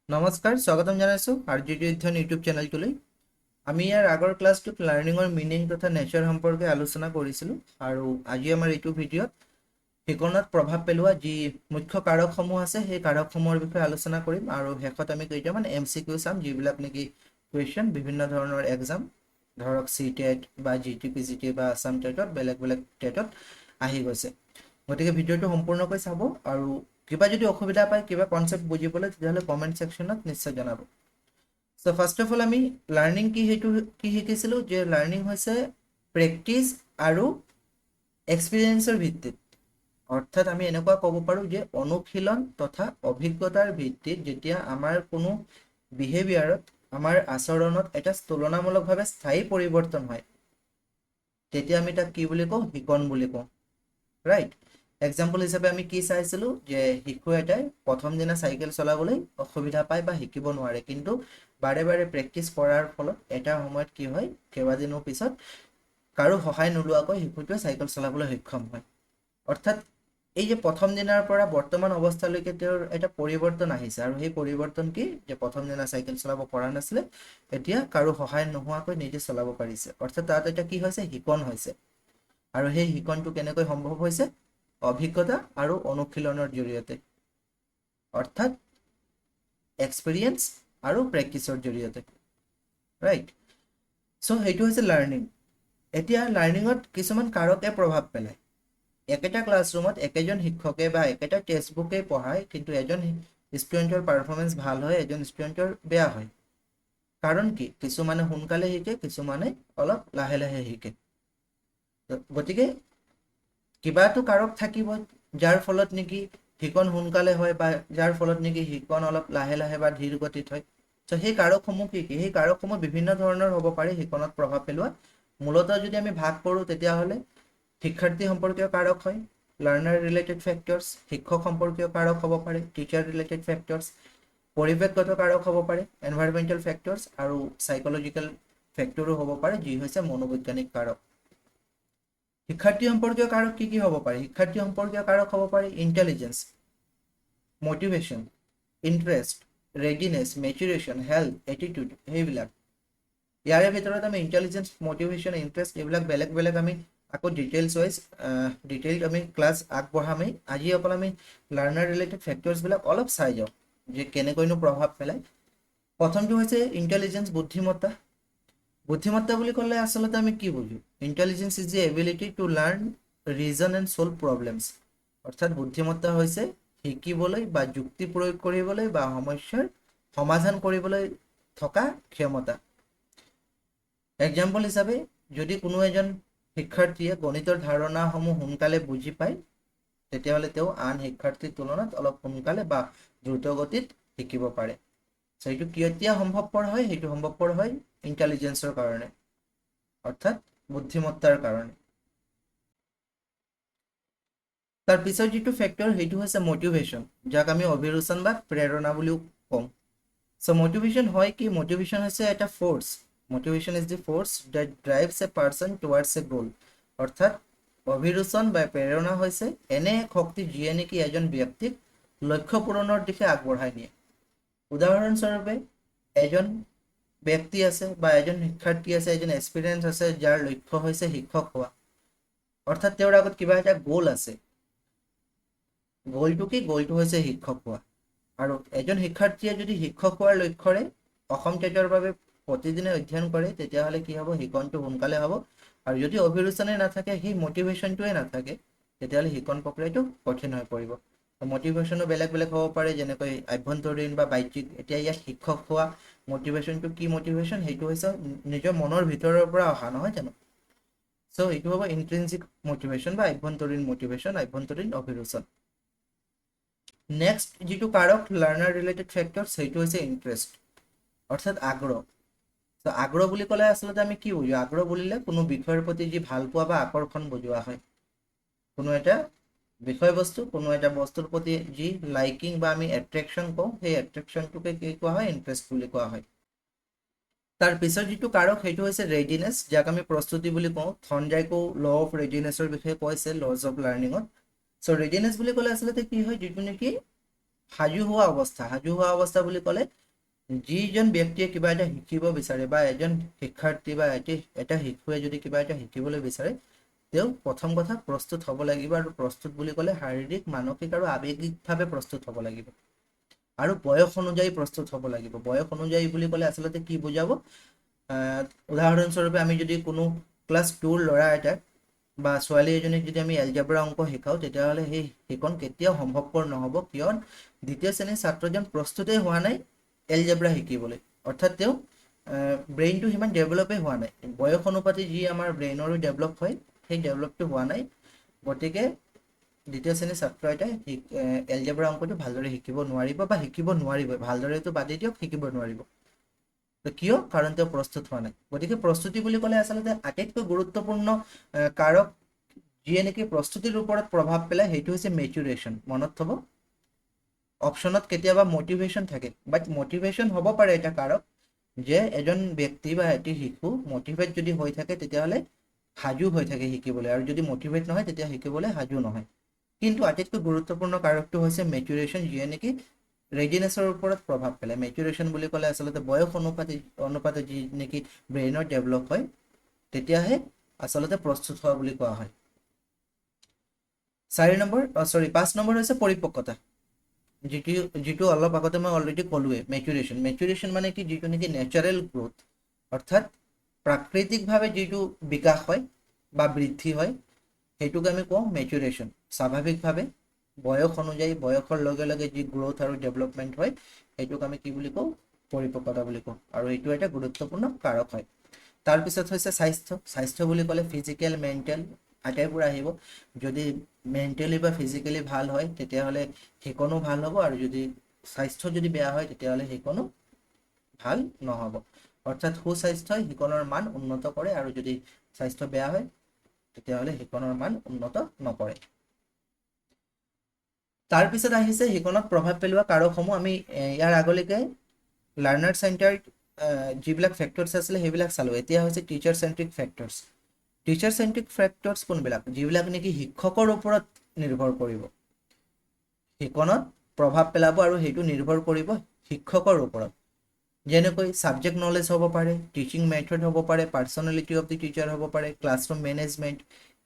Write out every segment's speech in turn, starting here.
নমস্কাৰ স্বাগতম জনাইছোঁ আৰজিটি অধ্যয়ন ইউটিউব চেনেলটোলৈ। আমি ইয়াৰ আগৰ ক্লাছটোত লাৰ্ণিঙৰ মিনিং তথা নেচাৰ সম্পৰ্কে আলোচনা কৰিছিলোঁ আৰু আজি আমাৰ এইটো ভিডিঅ'ত শিকনত প্ৰভাৱ পেলোৱা যি মুখ্য কাৰকসমূহ আছে সেই কাৰকসমূহৰ বিষয়ে আলোচনা কৰিম আৰু শেষত আমি কেইটামান MCQ চাম যিবিলাক নেকি কুৱেশ্যন বিভিন্ন ধৰণৰ এক্সাম ধৰক CTET বা GT/PGT বা আছাম টেটত বেলেগ বেলেগ টেটত আহি গৈছে। গতিকে ভিডিঅ'টো সম্পূৰ্ণকৈ চাব আৰু কিবা যদি অসুবিধা পায় কিবা কনসেপ্ট বুজিবলৈ তেতিয়াহ'লে কমেন্ট সেকশনত নিশ্চয় জনাব। সো ফাৰ্স্ট অফ অল আমি লাৰ্নিং কি সেইটো কি শিকিছিলোঁ যে লাৰ্নিং হৈছে প্ৰেক্টিছ আৰু এক্সপিৰিয়েন্সৰ ভিত্তিত, অৰ্থাৎ আমি এনেকুৱা ক'ব পাৰোঁ যে অনুশীলন তথা অভিজ্ঞতাৰ ভিত্তিত যেতিয়া আমাৰ কোনো বিহেভিয়াৰত আমাৰ আচৰণত এটা তুলনামূলকভাৱে স্থায়ী পৰিৱৰ্তন হয় তেতিয়া আমি তাক কি বুলি কওঁ, শিকন বুলি কওঁ, ৰাইট। এক্সাম্পল হিচাপে আমি কি চাইছিলোঁ যে শিশু এটাই প্ৰথম দিনা চাইকেল চলাবলৈ অসুবিধা পায় বা শিকিব নোৱাৰে, কিন্তু বাৰে বাৰে প্ৰেক্টিছ কৰাৰ ফলত এটা সময়ত কি হয় কেইবাদিনৰ পিছত কাৰো সহায় নোলোৱাকৈ শিশুটোৱে চাইকেল চলাবলৈ সক্ষম হয়। অৰ্থাৎ এই যে প্ৰথম দিনাৰ পৰা বৰ্তমান অৱস্থালৈকে তেওঁৰ এটা পৰিৱৰ্তন আহিছে আৰু সেই পৰিৱৰ্তন কি যে প্ৰথম দিনা চাইকেল চলাব পৰা নাছিলে এতিয়া কাৰো সহায় নোহোৱাকৈ নিজে চলাব পাৰিছে, অৰ্থাৎ তাত এটা কি হৈছে শিকন হৈছে। আৰু সেই শিকনটো কেনেকৈ সম্ভৱ হৈছে অভিজ্ঞতা আৰু অনুশীলনৰ জৰিয়তে, অৰ্থাৎ এক্সপিৰিয়েন্স আৰু প্ৰেক্টিছৰ জৰিয়তে, ৰাইট। সো সেইটো হৈছে লাৰ্নিং। এতিয়া লাৰ্নিঙত কিছুমান কাৰকে প্ৰভাৱ পেলায়। একেটা ক্লাছৰুমত একেজন শিক্ষকে বা একেটা টেক্সট বুকে পঢ়ায় কিন্তু এজন ষ্টুডেণ্টৰ পাৰফৰ্মেন্স ভাল হয় এজন ষ্টুডেণ্টৰ বেয়া হয়। কাৰণ কি কিছুমানে সোনকালে শিকে কিছুমানে অলপ লাহে লাহে শিকে। গতিকে কিবাটো কাৰক থাকিব যাৰ ফলত নেকি শিকন সোনকালে হয় বা যাৰ ফলত নেকি শিকন অলপ লাহে লাহে বা ধীৰ গতিত হয়। তো সেই কাৰকসমূহ কি কি সেই কাৰকসমূহ বিভিন্ন ধৰণৰ হ'ব পাৰে শিকনত প্ৰভাৱ পেলোৱা। মূলতঃ যদি আমি ভাগ কৰোঁ তেতিয়াহ'লে শিক্ষাৰ্থী সম্পৰ্কীয় কাৰক হয়, লাৰ্নাৰ ৰিলেটেড ফেক্টৰ্ছ, শিক্ষক সম্পৰ্কীয় কাৰক হ'ব পাৰে টিচাৰ ৰিলেটেড ফেক্টৰ্ছ, পৰিৱেশগত কাৰক হ'ব পাৰে এনভাইৰনমেণ্টেল ফেক্টৰ্ছ, আৰু সাইকোলজিকেল ফেক্টৰো হ'ব পাৰে যি হৈছে মনোবৈজ্ঞানিক কাৰক। শিক্ষাৰ্থী সম্পৰ্কীয় কাৰক কি কি হ'ব পাৰে? শিক্ষাৰ্থী সম্পৰ্কীয় কাৰক হ'ব পাৰে intelligence, motivation, interest, readiness, maturation, health, attitude, সেইবিলাক। ইয়াৰে ভিতৰত আমি ইণ্টেলিজেন্স, মটিভেশ্যন, ইণ্টাৰেষ্ট এইবিলাক বেলেগ বেলেগ আমি আকৌ ডিটেইলছ ৱাইজ ডিটেইল আমি ক্লাছ আগবঢ়ামেই। আজি অকল আমি লাৰ্নাৰ ৰিলেটেড ফেক্টৰ্ছবিলাক অলপ চাই যাওঁ যে কেনেকৈনো প্ৰভাৱ পেলায়। প্ৰথমটো হৈছে ইণ্টেলিজেন্স, বুদ্ধিমত্তা। বুদ্ধিমত্তা বুলি ক'লে আচলতে আমি কি বুজো? Intelligence is the ability to learn, reason and solve problems. অৰ্থাৎ বুদ্ধিমত্তা হৈছে শিকিবলৈ বা যুক্তি প্ৰয়োগ কৰিবলৈ বা সমস্যাৰ সমাধান কৰিবলৈ থকা ক্ষমতা। এক্সাম্পল হিচাপে যদি কোনো এজন শিক্ষাৰ্থীয়ে গণিতৰ ধাৰণাসমূহ সোনকালে বুজি পায় তেতিয়াহ'লে তেওঁ আন শিক্ষাৰ্থীৰ তুলনাত অলপ সোনকালে বা দ্ৰুত গতিত শিকিব পাৰে। সেইটো কেতিয়া সম্ভৱপৰ হয়? সেইটো সম্ভৱপৰ হয় ইণ্টেলিজেন্সৰ কাৰণে, অৰ্থাৎ বুদ্ধিমত্তাৰ কাৰণে। তাৰ পিছত যিটো ফেক্টৰ সেইটো হৈছে মটিভেশ্যন, যাক আমি অভিৰুচন বা প্ৰেৰণা বুলিও কওঁ। সো মটিভেশ্যন হয় কি? মটিভেশ্যন হৈছে এটা force. Motivation is the force that drives a person towards a goal. অৰ্থাৎ অভিৰুচন বা প্ৰেৰণা হৈছে এনে এক শক্তি যিয়ে নেকি এজন ব্যক্তিক লক্ষ্য পূৰণৰ দিশে আগবঢ়াই নিয়ে। উদাহৰণস্বৰূপে এজন ব্যক্তি আছে বা এজন শিক্ষাৰ্থী আছে, এজন এক্সপিৰিয়েঞ্চ আছে যাৰ লক্ষ্য হৈছে শিক্ষক হোৱা, অৰ্থাৎ তেওঁৰ আগত কিবা এটা গ'ল আছে। গ'লটো কি? গ'লটো হৈছে শিক্ষক হোৱা। আৰু এজন শিক্ষাৰ্থীয়ে যদি শিক্ষক হোৱাৰ লক্ষ্যৰে অসম টেটৰ বাবে প্ৰতিদিনে অধ্যয়ন কৰে তেতিয়াহ'লে কি হ'ব? শিকনটো সোনকালে হ'ব। আৰু যদি অভিৰুচনে নাথাকে, সেই মটিভেশ্যনটোৱে নাথাকে, তেতিয়াহ'লে শিকন প্ৰক্ৰিয়াটো কঠিন হৈ পৰিব। মটিভেশ্যনো বেলেগ বেলেগ হ'ব পাৰে, যেনেকৈ আভ্যন্তৰীণ বা বাহ্যিক। এতিয়া ইয়াত শিক্ষক হোৱা মটিভেশ্যনটো কি মটিভেশ্যন? সেইটো হৈছে নিজৰ মনৰ ভিতৰৰ পৰা অহা, নহয় জানো? সো এইটো হ'ব ইন্ট্ৰিনজিক মটিভেশ্যন বা আভ্যন্তৰীণ মটিভেশ্যন, আভ্যন্তৰীণ অভিৰুচন। নেক্সট যিটো কাৰক লাৰ্নাৰ ৰিলেটেড ফেক্টৰ সেইটো হৈছে ইণ্টাৰেষ্ট, অৰ্থাৎ আগ্ৰহ। তো আগ্ৰহ বুলি ক'লে আচলতে আমি কি বুজো? আগ্ৰহ বুলিলে কোনো বিষয়ৰ প্ৰতি যি ভাল পোৱা বা আকৰ্ষণ বুজোৱা হয়। কোনো এটা বিষয়বস্তু, কোনো এটা বস্তুৰ প্ৰতি যি লাইকিং বা আমি এট্ৰেকশ্যন কওঁ, সেই এট্ৰেকশ্যনটোকে কি কোৱা হয়? ইণ্টাৰেষ্ট বুলি কোৱা হয়। তাৰ পিছত যিটো কাৰক সেইটো হৈছে ৰেডিনেছ, যাক আমি প্ৰস্তুতি বুলি কওঁ। থৰ্নডাইকো ল অফ ৰেডিনেছৰ বিষয়ে কৈছে লজ অফ লাৰ্ণিঙত। সো ৰেডিনেছ বুলি ক'লে আচলতে কি হয়? যিটো নেকি সাজু হোৱা অৱস্থা বুলি ক'লে যিজন ব্যক্তিয়ে কিবা এটা শিকিব বিচাৰে বা এজন শিক্ষাৰ্থী বা এটা শিশুৱে যদি কিবা এটা শিকিবলৈ বিচাৰে তেওঁ প্ৰথম কথা প্ৰস্তুত হ'ব লাগিব, আৰু প্ৰস্তুত বুলি ক'লে শাৰীৰিক, মানসিক আৰু আৱেগিকভাৱে প্ৰস্তুত হ'ব লাগিব, আৰু বয়স অনুযায়ী প্ৰস্তুত হ'ব লাগিব। বয়স অনুযায়ী বুলি ক'লে আচলতে কি বুজাব, উদাহৰণস্বৰূপে আমি যদি কোনো ক্লাছ 2ৰ ল'ৰা এটাক বা ছোৱালী এজনীক যদি আমি এলজেব্ৰা অংক শিকাওঁ, তেতিয়াহ'লে সেইখন কেতিয়াও সম্ভৱপৰ নহ'ব, কিয়নো দ্বিতীয় শ্ৰেণীৰ ছাত্ৰজন প্ৰস্তুতেই হোৱা নাই এলজেব্ৰা শিকিবলৈ, অৰ্থাৎ তেওঁ ব্ৰেইনটো সিমান ডেভেলপেই হোৱা নাই। বয়স অনুপাতে যি আমাৰ ব্ৰেইনৰো ডেভেলপ হয়, সেই ডেভেলপটো হোৱা নাই। গতিকে দ্বিতীয় শ্ৰেণীৰ ছাত্ৰ এটাই এলজেব্ৰা অংকটো ভালদৰে শিকিব নোৱাৰিব, বা শিকিব নোৱাৰিব, ভালদৰেতো বাদেই দিয়ক, শিকিব নোৱাৰিব। কিয়? কাৰণ তেওঁ প্ৰস্তুত হোৱা নাই। গতিকে প্ৰস্তুতি বুলি ক'লে আচলতে আটাইতকৈ গুৰুত্বপূৰ্ণ কাৰক যিয়ে নেকি প্ৰস্তুতিৰ ওপৰত প্ৰভাৱ পেলায়, সেইটো হৈছে মেচুৰেশ্যন। মনত থ'ব, অপশ্যনত কেতিয়াবা মটিভেশ্যন থাকে, বাট মটিভেশ্যন হ'ব পাৰে এটা কাৰক, যে এজন ব্যক্তি বা এটি শিশু মটিভেট যদি হৈ থাকে তেতিয়াহ'লে সাজু হৈ থাকে শিকিবলৈ, আৰু যদি মটিভেট নহয় তেতিয়া শিকিবলৈ সাজু নহয়। কিন্তু আটাইতকৈ গুৰুত্বপূৰ্ণ কাৰকটো হৈছে মেচুৰেশ্যন, যিয়ে নেকি ৰেডিনেছৰ ওপৰত প্ৰভাৱ পেলায়। মেচুৰেশ্যন বুলি ক'লে আচলতে বয়স অনুপাতে যি নেকি ব্ৰেইনৰ ডেভেলপ হয়, তেতিয়াহে আচলতে প্ৰস্তুত হোৱা বুলি কোৱা হয়। 5 নম্বৰ হৈছে পৰিপক্কতা, যিটো অলপ আগতে মই অলৰেডি ক'লোৱে। মেচুৰেশ্যন মানে কি, যিটো নেকি নেচাৰেল গ্ৰোথ, অৰ্থাৎ প্ৰাকৃতিকভাৱে যিটো বিকাশ হয় বা বৃদ্ধি হয়, সেইটোকে আমি কওঁ মেচুৰেশ্যন। স্বাভাৱিকভাৱে বয়স অনুযায়ী, বয়সৰ লগে লগে যি গ্ৰোথ আৰু ডেভেলপমেণ্ট হয়, সেইটোক আমি কি বুলি কওঁ, পৰিপক্কতা বুলি কওঁ, আৰু এইটো এটা গুৰুত্বপূৰ্ণ কাৰক হয়। তাৰপিছত হৈছে স্বাস্থ্য বুলি ক'লে ফিজিকেল, মেণ্টেল আটাইবোৰ আহিব। যদি মেণ্টেলি বা ফিজিকেলি ভাল হয়, তেতিয়াহ'লে সেইকণো ভাল হ'ব, আৰু যদি স্বাস্থ্য যদি বেয়া হয়, তেতিয়াহ'লে সেইকণো ভাল নহ'ব। অৰ্থাৎ সুস্বাস্থ্যই সিকণৰ মান উন্নত কৰে, আৰু যদি স্বাস্থ্য বেয়া হয় তেতিয়াহ'লে সিকণৰ মান উন্নত নকৰে। তাৰপিছত আহিছে সিকণত প্ৰভাৱ পেলোৱা কাৰকসমূহ। আমি ইয়াৰ আগলৈকে লাৰ্ণাৰ চেণ্টাৰ্ড যিবিলাক ফেক্টৰ্ছ আছিলে সেইবিলাক চালোঁ। এতিয়া হৈছে teacher centric factors. Teacher centric factors কোনবিলাক? যিবিলাক নেকি শিক্ষকৰ ওপৰত নিৰ্ভৰ কৰিব, সিকণত প্ৰভাৱ পেলাব, আৰু সেইটো নিৰ্ভৰ কৰিব শিক্ষকৰ ওপৰত। যেনেকৈ ছাবজেক্ট নলেজ হ'ব পাৰে, টিচিং মেথড হ'ব পাৰে, পাৰ্চনেলিটি অফ দি টিচাৰ হ'ব পাৰে, classroom management,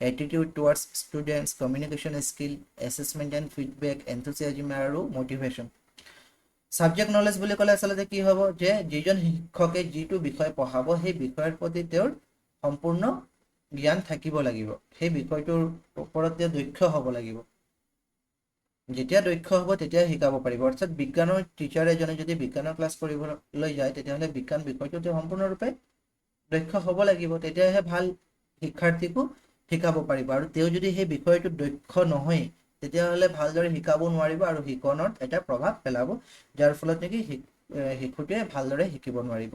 attitude towards students, communication skill, assessment and feedback, enthusiasm আৰু মটিভেশ্যন। ছাবজেক্ট নলেজ বুলি ক'লে আচলতে কি হ'ব, যে যিজন শিক্ষকে যিটো বিষয় পঢ়াব, সেই বিষয়ৰ প্ৰতি তেওঁৰ সম্পূৰ্ণ জ্ঞান থাকিব লাগিব, সেই বিষয়টোৰ ওপৰত তেওঁ দক্ষ হ'ব লাগিব। যেতিয়া দক্ষ হ'ব তেতিয়া শিকাব পাৰিব। অৰ্থাৎ বিজ্ঞানৰ টিচাৰ এজনে যদি বিজ্ঞানৰ ক্লাছ কৰিবলৈ যায়, তেতিয়াহ'লে বিজ্ঞান বিষয়টো তেওঁ সম্পূৰ্ণৰূপে দক্ষ হ'ব লাগিব, তেতিয়াহে ভাল শিক্ষাৰ্থীকো শিকাব পাৰিব। আৰু তেওঁ যদি সেই বিষয়টোত দক্ষ নহয়, তেতিয়াহ'লে ভালদৰে শিকাব নোৱাৰিব, আৰু শিকণত এটা প্ৰভাৱ পেলাব, যাৰ ফলত নেকি শিশুটোৱে ভালদৰে শিকিব নোৱাৰিব।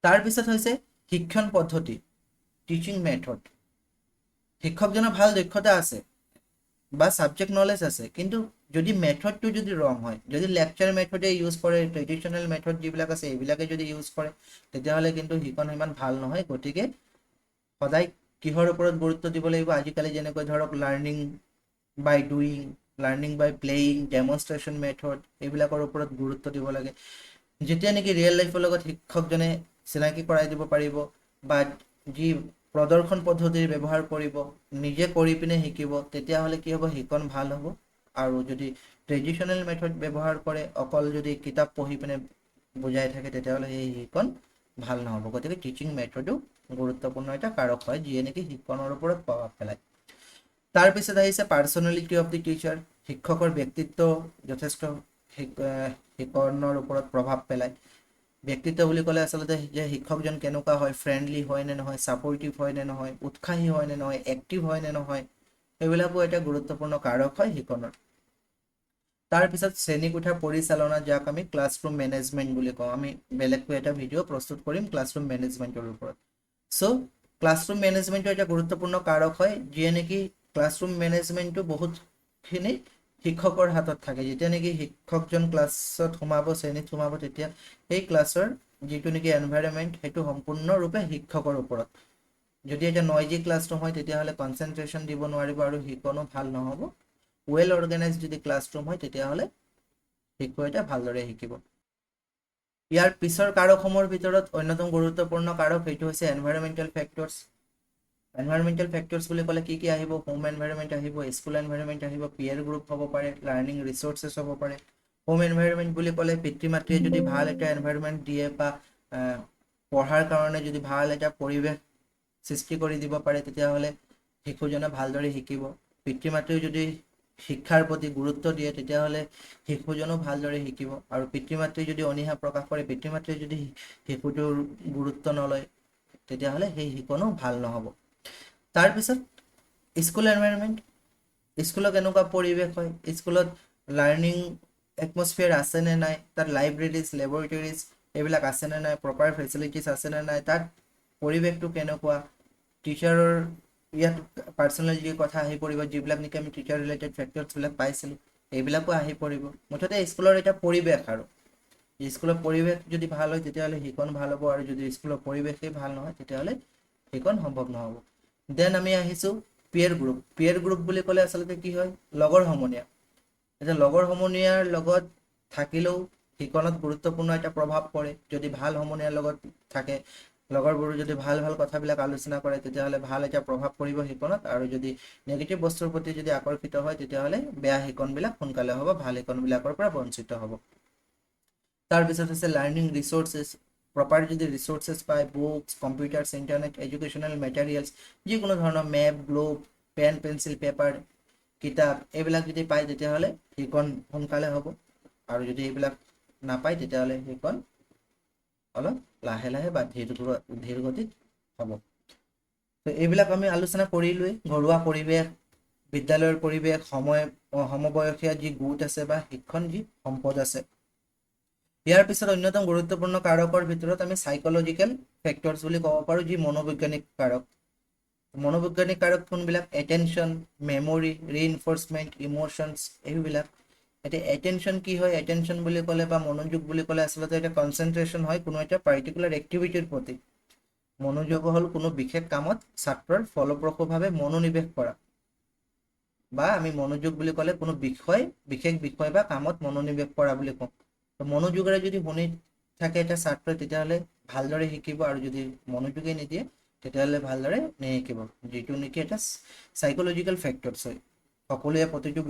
তাৰপিছত হৈছে শিক্ষণ পদ্ধতি, টিচিং মেথড। শিক্ষকজনৰ ভাল দক্ষতা আছে বা ছাবজেক্ট নলেজ আছে, কিন্তু যদি মেথডটো যদি ৰং হয়, যদি লেকচাৰ মেথডে ইউজ কৰে, ট্ৰেডিশ্যনেল মেথড যিবিলাক আছে এইবিলাকে যদি ইউজ কৰে, তেতিয়াহ'লে কিন্তু শিকণ ইমান ভাল নহয়। গতিকে সদায় কিহৰ ওপৰত গুৰুত্ব দিব লাগিব? আজিকালি যেনেকৈ ধৰক লাৰ্ণিং বাই ডুইং, লাৰ্ণিং বাই প্লেয়িং, ডেমনষ্ট্ৰেশ্যন মেথড, এইবিলাকৰ ওপৰত গুৰুত্ব দিব লাগে। যেতিয়া নেকি ৰিয়েল লাইফৰ লগত শিক্ষকজনে চিনাকি কৰাই দিব পাৰিব, বা যি প্ৰদৰ্শন পদ্ধতিৰ ব্যৱহাৰ কৰিব, নিজে কৰি পিনে শিকিব, তেতিয়াহ'লে কি হ'ব, শিকণ ভাল হ'ব। আৰু যদি ট্ৰেডিশ্যনেল মেথড ব্যৱহাৰ কৰে, অকল যদি কিতাপ পঢ়ি পিনে বুজাই থাকে, তেতিয়াহ'লে সেই শিকণ ভাল নহ'ব। গতিকে টিচিং মেথডো গুৰুত্বপূৰ্ণ এটা কাৰক হয়, যিয়ে নেকি শিক্ষণৰ ওপৰত প্ৰভাৱ পেলায়। তাৰপিছত আহিছে পাৰ্চনেলিটি অফ দি টিচাৰ। শিক্ষকৰ ব্যক্তিত্ব যথেষ্ট শিকণৰ ওপৰত প্ৰভাৱ পেলায়। ব্যক্তিত্ব বুলি ক'লে আচলতে যে শিক্ষকজন কেনেকুৱা হয়, ফ্ৰেণ্ডলি হয় নে নহয়, ছাপৰ্টিভ হয় নে নহয়, উৎসাহী হয় নে নহয়, এক্টিভ হয় নে নহয়, সেইবিলাকো এটা গুৰুত্বপূৰ্ণ কাৰক হয় শিকণৰ। তাৰপিছত শ্ৰেণীকোঠাৰ পৰিচালনা, যাক আমি ক্লাছৰুম মেনেজমেণ্ট বুলি কওঁ। আমি বেলেগকৈ এটা ভিডিঅ' প্ৰস্তুত কৰিম ক্লাছৰুম মেনেজমেণ্টৰ ওপৰত। চ' ক্লাছৰুম মেনেজমেণ্টটো এটা গুৰুত্বপূৰ্ণ কাৰক হয়, যিয়ে নেকি ক্লাছৰুম মেনেজমেণ্টটো বহুতখিনি শিক্ষকৰ হাতত থাকে। যেতিয়া নেকি শিক্ষকজন ক্লাছত সোমাব, শ্ৰেণীত সোমাব, তেতিয়া সেই ক্লাছৰ যিটো নেকি এনভাইৰনমেণ্ট, সেইটো সম্পূৰ্ণৰূপে শিক্ষকৰ ওপৰত। যদি এটা নইজি ক্লাছ নহয়, তেতিয়াহ'লে কনচেনট্ৰেশ্যন দিব নোৱাৰিব, আৰু শিকণো ভাল নহ'ব। ৱেল অৰ্গেনাইজ যদি ক্লাছৰুম হয় তেতিয়াহ'লে শিক্ষুৱে ভালদৰে শিকিব। ইয়াৰ পিছৰ কাৰকসমূহৰ ভিতৰত অন্যতম গুৰুত্বপূৰ্ণ কাৰক সেইটো হৈছে এনভাইৰনমেণ্টেল ফেক্টৰ্ছ। এনভাইৰনমেণ্টেল ফেক্টৰ্ছ বুলি ক'লে কি আহিব? হোম এনভাইৰনমেণ্ট আহিব, স্কুল এনভাইৰনমেণ্ট আহিব, পিয়াৰ গ্ৰুপ হ'ব পাৰে, লাৰ্ণিং ৰিচোৰ্চেছ হ'ব পাৰে। হোম এনভাইৰনমেণ্ট বুলি ক'লে পিতৃ মাতৃয়ে যদি ভাল এটা এনভাইৰনমেণ্ট দিয়ে বা পঢ়াৰ কাৰণে যদি ভাল এটা পৰিৱেশ সৃষ্টি কৰি দিব পাৰে তেতিয়াহ'লে শিশুজনে ভালদৰে শিকিব। পিতৃ মাতৃয়ে যদি শিক্ষাৰ প্ৰতি গুৰুত্ব দিয়ে তেতিয়াহ'লে শিশুজনো ভালদৰে শিকিব। আৰু পিতৃ মাতৃয়ে যদি অনীহা প্ৰকাশ কৰে, পিতৃ মাতৃয়ে যদি শিশুটোৰ গুৰুত্ব নলয় তেতিয়াহ'লে সেই শিকনো ভাল নহ'ব। তাৰপিছত স্কুল এনভাইৰনমেণ্ট। স্কুলত কেনেকুৱা পৰিৱেশ হয়, স্কুলত লাৰ্ণিং এটমস্ফিয়াৰ আছেনে নাই, তাত লাইব্ৰেৰীজ, লেবৰেটৰীজ এইবিলাক আছেনে নাই, প্ৰপাৰ ফেচিলিটিজ আছেনে নাই, তাত পৰিৱেশটো কেনেকুৱা, টিচাৰৰ ইয়াত পাৰ্চনেল যি কথা আহি পৰিব, যিবিলাক নেকি আমি টিচাৰ ৰিলেটেড ফেক্টৰ্ছবিলাক পাইছিলোঁ এইবিলাকো আহি পৰিব। মুঠতে স্কুলৰ এটা পৰিৱেশ, আৰু স্কুলৰ পৰিৱেশ যদি ভাল হয় তেতিয়াহ'লে শিকন ভাল হ'ব, আৰু যদি স্কুলৰ পৰিৱেশেই ভাল নহয় তেতিয়াহ'লে শিকন সম্ভৱ নহ'ব। দেন আমি আহিছোঁ পিয়েৰ গ্ৰুপ। পিয়েৰ গ্ৰুপ বুলি ক'লে আচলতে কি হয়? লগৰ সমনীয়া। এতিয়া লগৰ সমনীয়াৰ লগত থাকিলেও শিকনত গুৰুত্বপূৰ্ণ এটা প্ৰভাৱ পৰে। যদি ভাল সমনীয়াৰ লগত থাকে, লগৰবোৰো যদি ভাল ভাল কথাবিলাক আলোচনা কৰে তেতিয়াহ'লে ভাল এটা প্ৰভাৱ পৰিব শিকনত, আৰু যদি নেগেটিভ বস্তুৰ প্ৰতি যদি আকৰ্ষিত হয় তেতিয়াহ'লে বেয়া শিকনবিলাক সোনকালে হ'ব, ভাল শিকনবিলাকৰ পৰা বঞ্চিত হ'ব। তাৰপিছত হৈছে লাৰ্ণিং ৰিচোৰ্চেছ। প্ৰপাৰ যদি ৰিচোৰ্চেছ পায়, books, computers, internet, educational materials, যিকোনো ধৰণৰ map, globe, pen, pencil, paper, কিতাপ এইবিলাক যদি পায় তেতিয়াহ'লে শিকন সোনকালে হ'ব। আৰু যদি এইবিলাক নাপায় তেতিয়াহ'লে শিকন অলপ লাহে লাহে বা ধীৰ গতিত হ'ব। তো এইবিলাক আমি আলোচনা কৰিলোৱেই। ঘৰুৱা পৰিৱেশ, বিদ্যালয়ৰ পৰিৱেশ, সমবয়সীয়া যি গোট আছে বা শিক্ষণ যি সম্পদ আছে। ইয়াৰ পিছত অন্যতম গুৰুত্বপূৰ্ণ কাৰকৰ ভিতৰত আমি সাইকোলজিকেল ফেক্টৰ্ছ বুলি ক'ব পাৰোঁ, যি মনোবৈজ্ঞানিক কাৰক। মনোবৈজ্ঞানিক কাৰক কোনবিলাক? এটেনশ্যন, মেমৰি, ৰিইনফৰ্চমেণ্ট, ইম'শ্যনছ এইবিলাক। এতিয়া এটেনশ্যন কি হয়? এটেনশ্যন বুলি ক'লে বা মনোযোগ বুলি ক'লে আচলতে এটা কনচেনট্ৰেশ্যন হয় কোনো এটা পাৰ্টিকুলাৰ এক্টিভিটিৰ প্ৰতি। মনোযোগ হ'ল কোনো বিশেষ কামত ছাত্ৰৰ ফলপ্ৰসূভাৱে মনোনিৱেশ কৰা, বা আমি মনোযোগ বুলি ক'লে কোনো বিশেষ বিষয় বা কামত মনোনিৱেশ কৰা বুলি কওঁ। মনোযোগেৰে যদি শুনি থাকে এটা ছাত্ৰই তেতিয়াহ'লে ভালদৰে শিকিব, আৰু যদি মনোযোগেই নিদিয়ে তেতিয়াহ'লে ভালদৰে নিশিকিব, যিটো নেকি এটা সাইকোলজিকেল ফেক্টৰ্ছ হয়। সকলোৱে প্ৰতিটো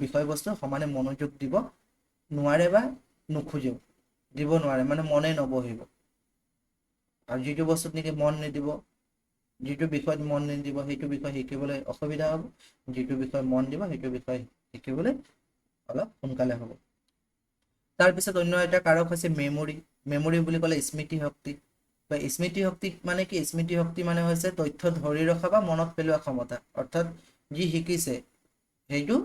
বিষয়বস্তু সমানে মনোযোগ দিব নোৱাৰে বা নোখোজেও, দিব নোৱাৰে, মানে মনে নবহিব। আৰু যিটো বস্তুত নেকি মন নিদিব, যিটো বিষয়ত মন নিদিব সেইটো বিষয় শিকিবলৈ অসুবিধা হ'ব, যিটো বিষয় মন দিব সেইটো বিষয় শিকিবলৈ অলপ সোনকালে হ'ব। তাৰপিছত অন্য এটা কাৰক হৈছে মেমৰি। মেমৰি বুলি ক'লে স্মৃতি শক্তি, বা স্মৃতি শক্তি মানে কি? স্মৃতি শক্তি মানে হৈছে তথ্য ধৰি ৰখা বা মনত পেলোৱা ক্ষমতা। অৰ্থাৎ যি শিকিছে সেইটো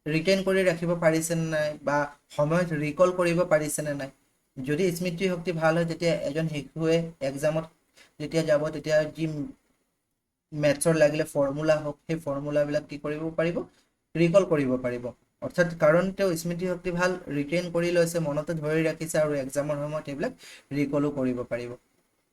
ৰিটেইন কৰি ৰাখিব পাৰিছেনে নাই, বা সময়ত ৰিকল কৰিব পাৰিছেনে নাই। যদি স্মৃতি শক্তি ভাল হয় তেতিয়া এজন শিশুৱে এক্সামত যেতিয়া যাব তেতিয়া যি মেথছৰ লাগিলে ফৰ্মুলা হওক সেই ফৰ্মুলাবিলাক কি কৰিব পাৰিব? ৰিকল কৰিব পাৰিব। অৰ্থাৎ কাৰণ তেওঁ স্মৃতি শক্তি ভাল, ৰিটেইন কৰি লৈছে, মনতে ধৰি ৰাখিছে, আৰু এক্সামৰ সময়ত এইবিলাক ৰিকলো কৰিব পাৰিব।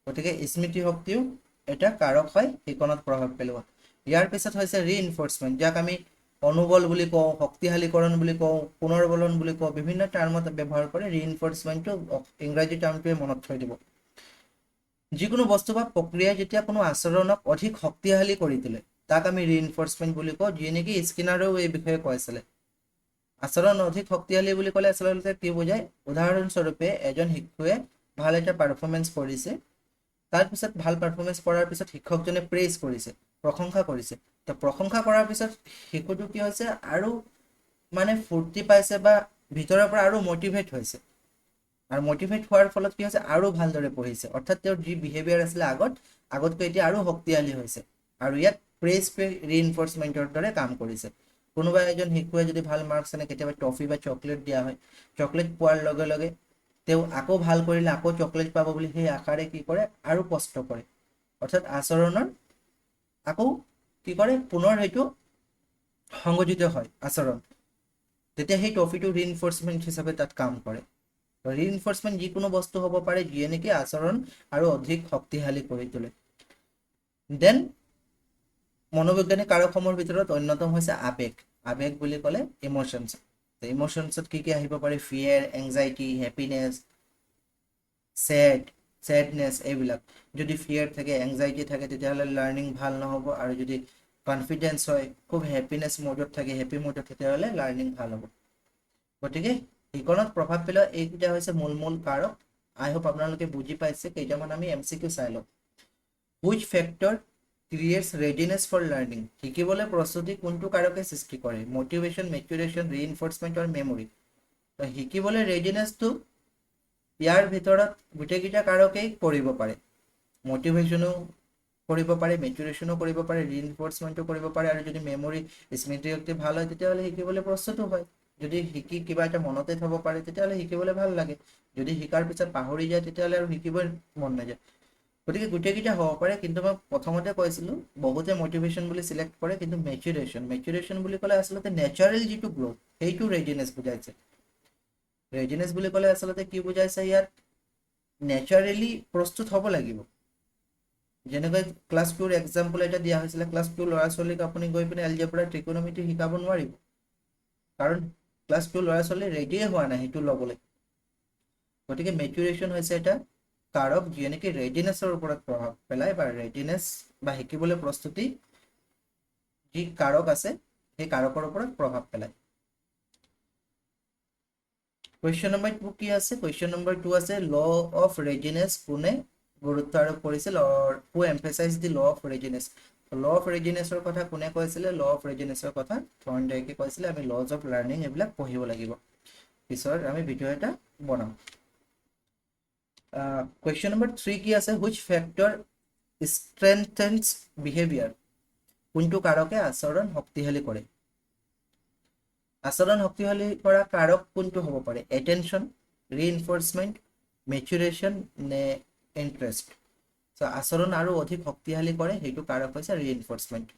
গতিকে স্মৃতি শক্তিও এটা কাৰক হয় শিকনত প্ৰভাৱ পেলোৱা। ইয়াৰ পিছত হৈছে ৰিইনফৰ্চমেণ্ট, যাক আমি অনুবল বুলি কওঁ, শক্তিশালীকৰণ বুলি কওঁ, পুনৰ্বলন বুলি কওঁ, বিভিন্ন টাৰ্মত ব্যৱহাৰ কৰে। ৰিইনফৰ্চমেণ্টটো ইংৰাজী টাৰ্মটোৱে মনত থৈ দিব। যিকোনো বস্তু বা প্ৰক্ৰিয়াই যেতিয়া কোনো আচৰণক অধিক শক্তিশালী কৰি তোলে তাক আমি ৰিইনফৰ্চমেণ্ট বুলি কওঁ, যিয়ে নেকি স্কিনাৰেও এই বিষয়ে কৈছিলে। আচৰণ অধিক শক্তিশালী বুলি ক'লে আচলতে কি বুজায়? উদাহৰণস্বৰূপে এজন শিশুৱে ভাল এটা পাৰফৰ্মেঞ্চ কৰিছে, তাৰপিছত ভাল পাৰফৰ্মেঞ্চ কৰাৰ পিছত শিক্ষকজনে প্ৰেইজ কৰিছে, প্ৰশংসা কৰিছে। তো প্ৰশংসা কৰাৰ পিছত শিশুটো কি হৈছে? আৰু মানে ফূৰ্তি পাইছে বা ভিতৰৰ পৰা আৰু মটিভেট হৈছে, আৰু মটিভেট হোৱাৰ ফলত কি হৈছে? আৰু ভালদৰে পঢ়িছে। অৰ্থাৎ তেওঁৰ যি বিহেভিয়াৰ আছিলে আগতকৈ এতিয়া আৰু শক্তিশালী হৈছে, আৰু ইয়াত প্ৰেইজ ৰিইনফৰ্চমেণ্টৰ দৰে কাম কৰিছে। কোনোবা এজন শিশুৱে যদি ভাল মাৰ্কছ আনে কেতিয়াবা ট্ৰফি বা চকলেট দিয়া হয়, চকলেট পোৱাৰ লগে লগে তেওঁ আকৌ ভাল কৰিলে আকৌ চকলেট পাব বুলি সেই আশাৰে কি কৰে? আৰু কষ্ট কৰে। অৰ্থাৎ আচৰণৰ আকৌ কি কৰে? পুনৰ সেইটো সংগঠিত হয় আচৰণ, তেতিয়া সেই ট্ৰফিটো ৰিইনফৰ্চমেণ্ট হিচাপে তাত কাম কৰে। ৰিইনফৰ্চমেণ্ট যিকোনো বস্তু হ'ব পাৰে যিয়ে নেকি আচৰণ আৰু অধিক শক্তিশালী কৰি তোলে। দেন মনোবৈজ্ঞানিক কাৰকসমূহৰ ভিতৰত অন্যতম হৈছে আবেগ। আবেগ বুলি ক'লে ইম'শ্যনছ। ইম'শ্যনছত কি আহিব পাৰে? ফিয়াৰ, এংজাইটি, হেপিনেছ, চেডনেছ, এইবিলাক। যদি ফিয়াৰ থাকে, এংজাইটি থাকে, তেতিয়াহ'লে লাৰ্ণিং ভাল নহ'ব। আৰু যদি কনফিডেন্স হয়, খুব হেপিনেছ মোডত থাকে, হেপি মোডত, তেতিয়াহ'লে লাৰ্ণিং ভাল হ'ব। গতিকে শিকনত প্ৰভাৱ পেলোৱা এইকেইটা হৈছে মূল কাৰক। আই হোপ আপোনালোকে বুজি পাইছে। কেইটামান আমি MCQ চাই লওঁ। Which factor creates readiness for learning? শিকিবলৈ প্ৰস্তুতি কোনটো কাৰকে সৃষ্টি কৰে? মটিভেশ্যন, মেচুৰেশ্যন, ৰিইনফৰ্চমেণ্ট আৰু মেমৰি। শিকিবলৈ ৰেডিনেছটো ইয়াৰ ভিতৰত গোটেইকেইটা কাৰকেই কৰিব পাৰে। মটিভেশ্যনো কৰিব পাৰে, মেচুৰেশ্যনো কৰিব পাৰে, ৰিইনফৰ্চমেণ্টো কৰিব পাৰে, আৰু যদি মেমৰি স্মৃতি শক্তি ভাল হয় তেতিয়াহ'লে শিকিবলৈ প্ৰস্তুতো হয়। যদি শিকি কিবা এটা মনতে থ'ব পাৰে তেতিয়াহ'লে শিকিবলৈ ভাল লাগে। যদি শিকাৰ পিছত পাহৰি যায় তেতিয়াহ'লে আৰু শিকিবই মন নাযায়। গতিকে গোটেইকেইটা হ'ব পাৰে, কিন্তু মই প্ৰথমতে কৈছিলোঁ বহুতে মটিভেশ্যন বুলি চিলেক্ট কৰে, কিন্তু মেচুৰেশ্যন বুলি ক'লে আচলতে নেচাৰেল যিটো গ্ৰ'থ সেইটো ৰেডিনেছ বুজাইছে। ৰেডিনেছ বুলি ক'লে আচলতে কি বুজাইছে? ইয়াত নেচাৰেলি প্ৰস্তুত হ'ব লাগিব। যেনেকৈ ক্লাছ 2ৰ এক্সাম্পল এটা দিয়া হৈছিলে, ক্লাছ 2 ল'ৰা ছোৱালীক আপুনি গৈ পিনে এলজেব্ৰা, ট্ৰিকোনমিতি শিকাব নোৱাৰিব, কাৰণ ক্লাছ 2 ল'ৰা ছোৱালী ৰেডিয়ে হোৱা নাই সেইটো ল'বলৈ। গতিকে মেচুৰেশ্যন হৈছে এটা কাৰক যিয়ে নেকি ৰেডিনেছৰ ওপৰত প্ৰভাৱ পেলায়, বা ৰেডিনেছ বা শিকিবলৈ প্ৰস্তুতি যি কাৰক আছে সেই কাৰকৰ ওপৰত প্ৰভাৱ পেলায়। কুৱেশ্যন নম্বৰ 2 কি আছে? কুৱেশ্যন নম্বৰ 2 আছে ল অফ ৰেডিনেছ কোনে গুৰুত্ব আৰোপ কৰিছিল? হু emphasize the law of readiness? Law of ৰেডিনেছৰ কথা কোনে কৈছিলে? ল অফ ৰেডিনেছৰ কথা থৰ্নডাইকে কৈছিলে। আমি লজ অফ লাৰ্ণিং এইবিলাক পঢ়িব লাগিব, পিছত আমি ভিডিঅ' এটা বনাম। কুৱেশ্যন নম্বৰ 3 কি আছে? Which factor strengthens behaviour? কোনটো কাৰকে আচৰণ শক্তিশালী কৰে? আচৰণ শক্তিশালী কৰা কাৰক কোনটো হ'ব পাৰে? এটেনশ্যন, ৰিইনফৰ্চমেণ্ট, মেচুৰেশ্যন নে ইণ্টাৰেষ্ট? আচৰণ আৰু অধিক শক্তিশালী কৰে সেইটো কাৰক হৈছে ৰিইনফৰ্চমেণ্ট,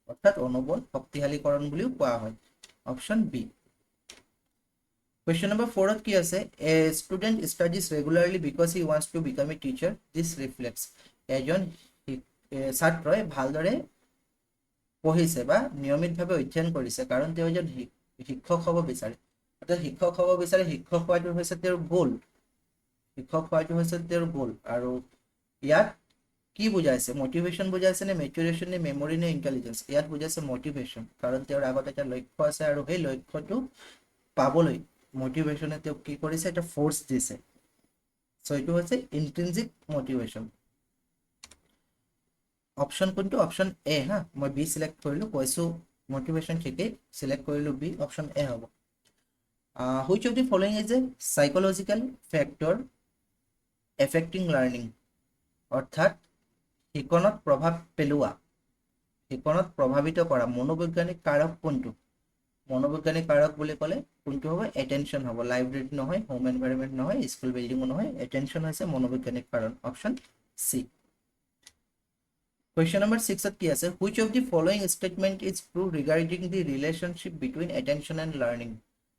অৰ্থাৎ অনুবল শক্তিশালীকৰণ বুলিও কোৱা হয়। Option B. কুৱেশ্যন নম্বৰ 4ত কি আছে? A student studies regularly because he wants to become a teacher, this reflects? এজন ছাত্ৰই ভালদৰে পঢ়িছে বা নিয়মিতভাৱে অধ্যয়ন কৰিছে কাৰণ তেওঁ এজন শিক্ষক হ'ব বিচাৰে। অৰ্থাৎ শিক্ষক হ'ব বিচাৰে, শিক্ষক হোৱাটো হৈছে তেওঁৰ গ'ল। শিক্ষক হোৱাটো হৈছে তেওঁৰ গ'ল। আৰু ইয়াত কি বুজাইছে? মটিভেশ্যন বুজাইছে নে মেচুৰেশ্যন নে মেমৰি নে ইণ্টেলিজেঞ্চ? ইয়াত বুজাইছে মটিভেশ্যন, কাৰণ তেওঁৰ আগত এটা লক্ষ্য আছে আৰু সেই লক্ষ্যটো পাবলৈ মটিভেশ্যনে তেওঁক কি কৰিছে? এটা ফ'ৰ্চ দিছে। চ' এইটো হৈছে ইন্ট্ৰিনজিক মটিভেশ্যন। অপশ্যন কোনটো? Option A. হা, মই বি চিলেক্ট কৰিলোঁ, কৈছোঁ মটিভেশ্যন ঠিকেই, চিলেক্ট কৰিলোঁ বি, অপশ্যন এ হ'ব। Which of the following is a psychological factor affecting learning? অৰ্থাৎ শিকনত প্ৰভাৱ পেলোৱা, শিকনত প্ৰভাৱিত কৰা মনোবৈজ্ঞানিক কাৰক কোনটো? মনোবৈজ্ঞানিক কাৰক বুলি ক'লে কোনটো হ'ব? এটেনশ্যন হ'ব। লাইব্ৰেৰী নহয়, হোম এনভাইৰনমেণ্ট নহয়, স্কুল বিল্ডিঙো নহয়, এটেনশ্যন হৈছে মনোবৈজ্ঞানিক কাৰণ। Option C. কুৱেশ্যন নম্বৰ 6ত কি আছে? Which of the following statement is true regarding the relationship between attention and learning?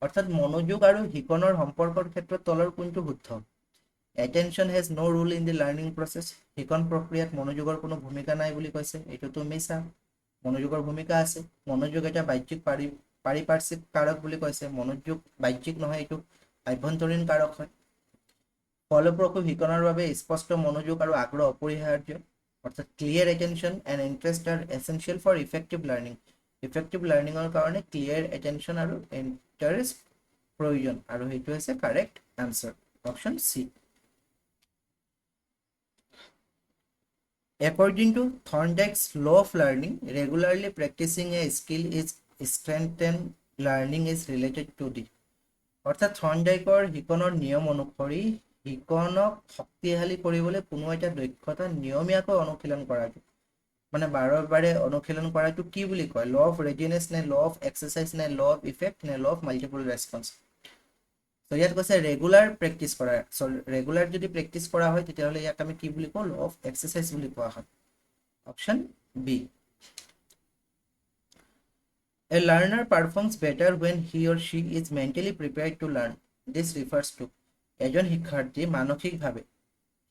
অৰ্থাৎ মনোযোগ আৰু শিকনৰ সম্পৰ্কৰ ক্ষেত্ৰত তলৰ কোনটো শুদ্ধ? Attention has no' role in the learning process? শিকন প্ৰক্ৰিয়াত মনোযোগৰ কোনো ভূমিকা নাই বুলি কৈছে, এইটোতো মিছা। মনোযোগৰ ভূমিকা আছে। মনোযোগ এটা বাহ্যিক পাৰিপাৰ্শ্বিক কাৰক বুলি কৈছে। মনোযোগ বাহ্যিক নহয়, এইটো আভ্যন্তৰীণ কাৰক হয়। ফলপ্ৰসূ শিকনৰ বাবে স্পষ্ট মনোযোগ আৰু আগ্ৰহ অপৰিহাৰ্য। অৰ্থাৎ clear attention and interest are essential for effective learning. Effective লাৰ্ণিঙৰ কাৰণে ক্লিয়াৰ এটেনশ্যন আৰু ইণ্টাৰেষ্ট প্ৰয়োজন, আৰু সেইটো হৈছে correct answer. Option C. According to Thorndike's law of learning, regularly practicing a skill is strengthened learning is related to the? অৰ্থাৎ থৰ্নডাইকৰ শিকনৰ নিয়ম অনুসৰি শিকনক শক্তিশালী কৰিবলৈ কোনো এটা দক্ষতা নিয়মীয়াকৈ অনুশীলন কৰাটো, মানে বাৰে বাৰে অনুশীলন কৰাটো কি বুলি কয়? ল অফ ৰেডিনেছ নে ল অফ এক্সাৰচাইজ নে ল অফ ইফেক্ট নে ল অফ মাল্টিপল ৰেছপন্স? ত' ইয়াত কৈছে ৰেগুলাৰ প্ৰেক্টিছ কৰা। ৰেগুলাৰ যদি প্ৰেক্টিছ কৰা হয় তেতিয়াহ'লে ইয়াক আমি কি বুলি কওঁ? ল অফ এক্সাৰচাইজ বুলি কোৱা হয়। Option B. A learner performs better when he or she is mentally prepared to learn. This refers to? এজন শিক্ষাৰ্থী মানসিকভাৱে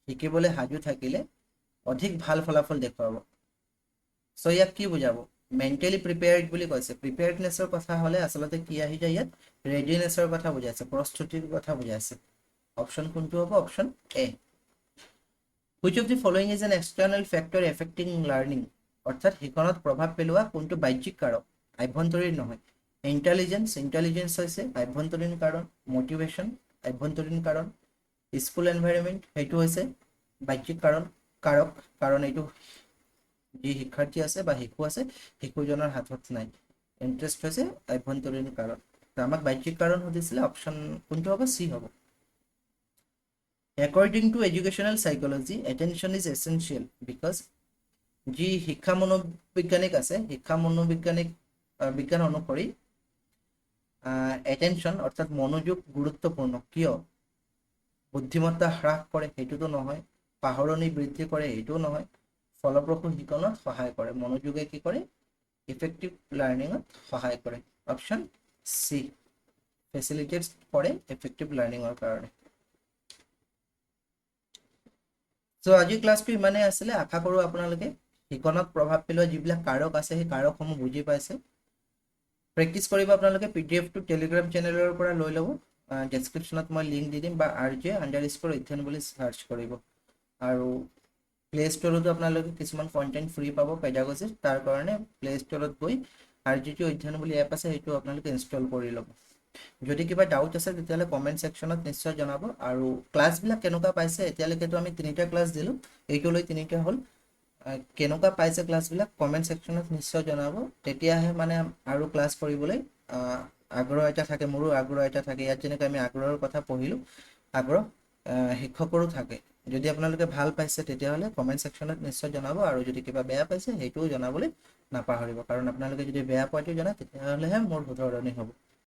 শিকিবলৈ সাজু থাকিলে অধিক ভাল ফলাফল দেখুৱাব। চ' ইয়াক কি বুজাব? মেণ্টেলি প্ৰিপেয়াৰ্ড বুলি কৈছে। প্ৰিপেয়াৰ্ডনেছৰ কথা হ'লে আচলতে কি আহি যায় ইয়াত, ৰেডিনেছৰ কথা বুজাইছে, প্ৰস্তুতিৰ কথা বুজাইছে। অপশ্যন কোনটো হ'ব? Option A. Which of the following is an external factor affecting learning, অৰ্থাৎ শিকনত প্ৰভাৱ পেলোৱা কোনটো বাহ্যিক কাৰক, আভ্যন্তৰীণ নহয়। ইণ্টেলিজেঞ্চ, ইণ্টেলিজেঞ্চ হৈছে আভ্যন্তৰীণ কাৰণ। মটিভেশ্যন আভ্যন্তৰীণ কাৰণ। স্কুল এনভাইৰনমেণ্ট সেইটো হৈছে বাহ্যিক কাৰক, কাৰণ এইটো যি শিক্ষাৰ্থী আছে বা শিশু আছে শিশুজনৰ হাতত নাই। ইণ্টাৰেষ্ট হৈছে আভ্যন্তৰীণ কাৰণ। আমাক বাহ্যিক কাৰণ সুধিছিলে, অপশ্যন কোনটো হ'ব? চি হ'ব। According to educational psychology, attention is essential because যি শিক্ষা মনোবৈজ্ঞানিক আছে, শিক্ষা মনোবৈজ্ঞানিক বিজ্ঞান অনুসৰি এটেনশ্যন অৰ্থাৎ মনোযোগ গুৰুত্বপূৰ্ণ। কিয়? বুদ্ধিমত্তা হ্ৰাস কৰে সেইটোতো নহয়, পাহৰণি বৃদ্ধি কৰে সেইটোও নহয়, ফলপ্ৰসূ শিকনত সহায় কৰে। মনোযোগে কি কৰে? ইফেক্টিভ লাৰ্ণিঙত সহায় কৰে। অপশ্যন চি, ফেচিলিটেট কৰে ইফেক্টিভ লাৰ্ণিঙৰ কাৰণে। চ' আজিৰ ক্লাছটো ইমানেই আছিলে। আশা কৰোঁ আপোনালোকে শিকনত প্ৰভাৱ পেলোৱা যিবিলাক কাৰক আছে সেই কাৰকসমূহ বুজি পাইছে। প্ৰেক্টিছ কৰিব আপোনালোকে। PDF টো টেলিগ্ৰাম চেনেলৰ পৰা লৈ ল'ব। ডেছক্ৰিপশ্যনত মই লিংক দি দিম, বা RJ_অধ্যয়ন বুলি চাৰ্চ কৰিব। আৰু প্লে ষ্টৰতো আপোনালোকে কিছুমান কণ্টেণ্ট ফ্ৰী পাব পেডাগজিৰ। তাৰ কাৰণে প্লে ষ্টৰত গৈ RJ_অধ্যয়ন বুলি এপ আছে, সেইটো আপোনালোকে ইনষ্টল কৰি ল'ব। যদি কিবা ডাউট আছে তেতিয়াহ'লে কমেণ্ট ছেকশ্যনত নিশ্চয় জনাব। আৰু ক্লাছবিলাক কেনেকুৱা পাইছে, এতিয়ালৈকেতো আমি 3টা ক্লাছ দিলোঁ, এইটোলৈ 3টা হ'ল। কেনেকুৱা পাইছে ক্লাছবিলাক কমেণ্ট ছেকশ্যনত নিশ্চয় জনাব। তেতিয়াহে মানে আৰু ক্লাছ কৰিবলৈ আগ্ৰহ এটা থাকে, মোৰো আগ্ৰহ এটা থাকে। ইয়াত যেনেকৈ আমি আগ্ৰহৰ কথা পঢ়িলোঁ, আগ্ৰহ শিক্ষকৰো থাকে। যদি আপোনালোকে ভাল পাইছে তেতিয়াহ'লে কমেণ্ট ছেকশ্যনত নিশ্চয় জনাব, আৰু যদি কিবা বেয়া পাইছে সেইটোও জনাবলৈ নাপাহৰিব। কাৰণ আপোনালোকে যদি বেয়া পোৱাটো জনায় তেতিয়াহ'লেহে মোৰ শুধৰণি হ'ব।